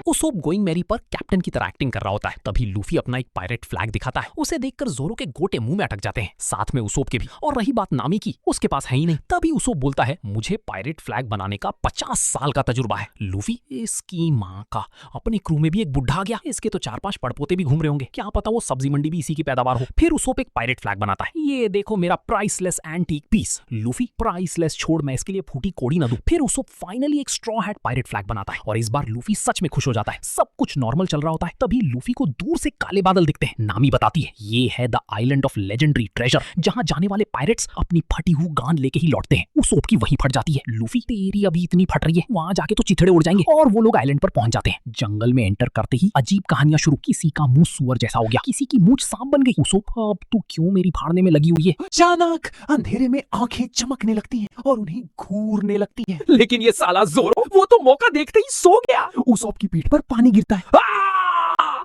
Usopp going Mary पर captain की तरह एक्टिंग कर रहा होता है। तभी लूफी अपना एक पायरेट फ्लैग दिखाता है। उसे देखकर जोरो के गोटे मुंह में अटक जाते हैं, साथ में उसोप के भी। और रही बात नामी की, उसके पास है ही नहीं। तभी उसोप बोलता है, मुझे पायरेट फ्लैग बनाने का 50 साल का तजुर्बा है। लूफी, इसकी माँ का, अपने क्रू में भी एक बुढ़ा आ गया। इसके तो 4-5 पड़पोते भी घूम रहे होंगे, क्या पता वो सब्जी मंडी भी इसी की पैदावार हो। फिर उसोप एक पायरेट फ्लैग बनाता है। ये देखो मेरा priceless antique piece. Luffy, priceless छोड़, मैं इसके लिए फूटी कोड़ी ना दूं। फिर उसोप फाइनली एक स्ट्रॉ हैट पायरेट फ्लैग बनाता है और इस बार लूफी सच में खुश हो जाता है। सब कुछ नॉर्मल चल रहा होता है। तभी लूफी को दूर से काले बादल दिखते हैं। नामी बताती है, ये है the island of legendary treasure, जहां जाने वाले पायरेट्स अपनी फटी हुई गांड लेके ही लौटते हैं। उसोप की वहीं फट जाती है। लूफी, तेरी अभी इतनी फट रही है, वहां जाके तो चिथड़े उड़ जाएंगे। और वो लोग आइलैंड पर पहुंच जाते हैं। जंगल में एंटर करते ही अजीब कहानियां शुरू। किसी का मुंह सुअर जैसा हो गया, किसी की मूंछ सांप बन गई। उसोप, अब तू क्यों मेरी फाड़ने में लगी हुई है? अचानक अंधेरे में आंखें चमकने लगती हैं और उन्हें घूरने लगती हैं। लेकिन ये साला जोरो, वो तो मौका देखते ही सो गया। उसोप की पीठ पर पानी गिरता है।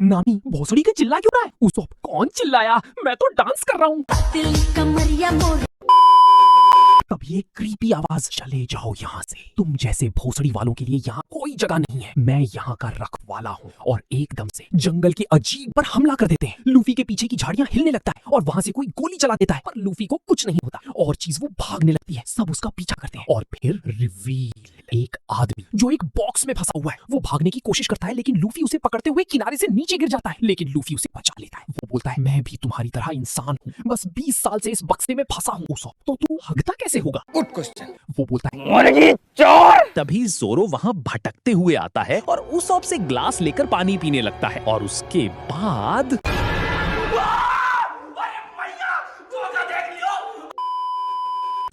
नामी, भोसड़ी के चिल्ला क्यों रहा है? उसोप, कौन चिल्लाया? मैं तो डांस कर रहा हूँ। तभी एक क्रीपी आवाज, चले जाओ यहाँ से, तुम जैसे भोसड़ी वालों के लिए यहाँ कोई जगह नहीं है। मैं यहाँ का रखवाला हूँ। और एकदम से जंगल के अजीब पर हमला कर देते हैं। लूफी के पीछे की झाड़ियां हिलने लगता है और वहां से कोई गोली चला देता है, पर लूफी को कुछ नहीं होता और चीज वो भागने लगती है। सब उसका पीछा करते हैं और फिर रिवील, एक आदमी जो एक बॉक्स में फंसा हुआ है। वो भागने की कोशिश करता है, लेकिन लूफी उसे पकड़ते हुए किनारे से नीचे गिर जाता है। लेकिन लूफी उसे बचा लेता है। वो बोलता है, मैं भी तुम्हारी तरह इंसान हूँ, बस 20 साल से इस बक्से में फंसा हूँ। उसोप, तो तू हगता कैसे होगा? Good question. वो बोलता है, मुर्गी चोर। तभी जोरो वहां भटकते हुए आता है और उसोप से ग्लास लेकर पानी पीने लगता है। और उसके बाद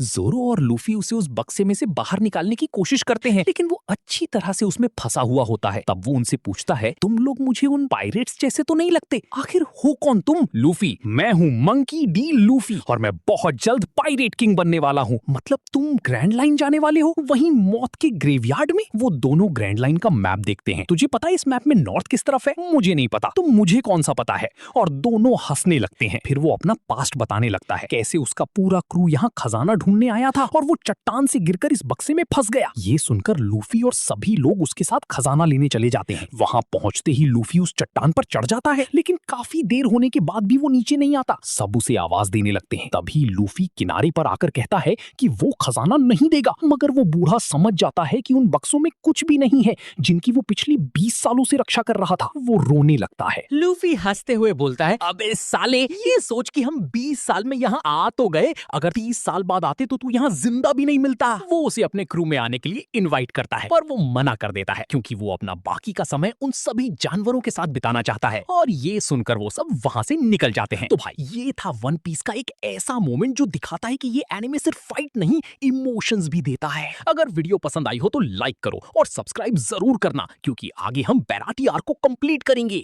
जोरो और लूफी उसे उस बक्से में से बाहर निकालने की कोशिश करते हैं, लेकिन वो अच्छी तरह से उसमें फंसा हुआ होता है। तब वो उनसे पूछता है, तुम लोग मुझे उन पायरेट्स जैसे तो नहीं लगते, आखिर हो कौन तुम? लूफी, मैं हूँ मंकी डी लूफी और मैं बहुत जल्द पायरेट किंग बनने वाला हूँ। मतलब तुम ग्रैंड लाइन जाने वाले हो, वहीं मौत के ग्रेवयार्ड में? वो दोनों ग्रैंड लाइन का मैप देखते हैं। तुझे पता है इस मैप में नॉर्थ किस तरफ है? मुझे नहीं पता। तो मुझे कौन सा पता है? और दोनों हंसने लगते हैं। फिर वो अपना पास्ट बताने लगता है, कैसे उसका पूरा क्रू यहाँ खजाना ढूंढने आया था और वो चट्टान से गिरकर इस बक्से में फंस गया। ये सुनकर लूफी और सभी लोग उसके साथ खजाना लेने चले जाते हैं। वहां पहुंचते ही लूफी उस चट्टान पर चढ़ जाता है, लेकिन काफी देर होने के बाद भी वो नीचे नहीं आता। सब उसे आवाज देने लगते हैं। तभी लूफी किनारे पर आकर कहता है कि वो खजाना नहीं देगा, मगर वो बूढ़ा समझ जाता है कि उन बक्सों में कुछ भी नहीं है जिनकी वो पिछली 20 सालों से रक्षा कर रहा था। वो रोने लगता है। लूफी हंसते हुए बोलता है, अबे साले, ये सोच कि हम 20 साल में यहाँ आ तो गए, अगर 30 साल बाद आते तो तू यहाँ जिंदा भी नहीं मिलता। वो उसे अपने क्रू में आने के लिए इनवाइट करता है, पर वो मना कर देता है क्योंकि वो अपना बाकी का समय उन सभी जानवरों के साथ बिताना चाहता है। और ये सुनकर वो सब वहां से निकल जाते हैं। तो भाई, ये था वन पीस का एक ऐसा मोमेंट जो दिखाता है कि ये एनिमे सिर्फ फाइट नहीं, इमोशंस भी देता है। अगर वीडियो पसंद आई हो तो लाइक करो और सब्सक्राइब जरूर करना, क्योंकि आगे हम बैराटी आर्क को कंप्लीट करेंगे।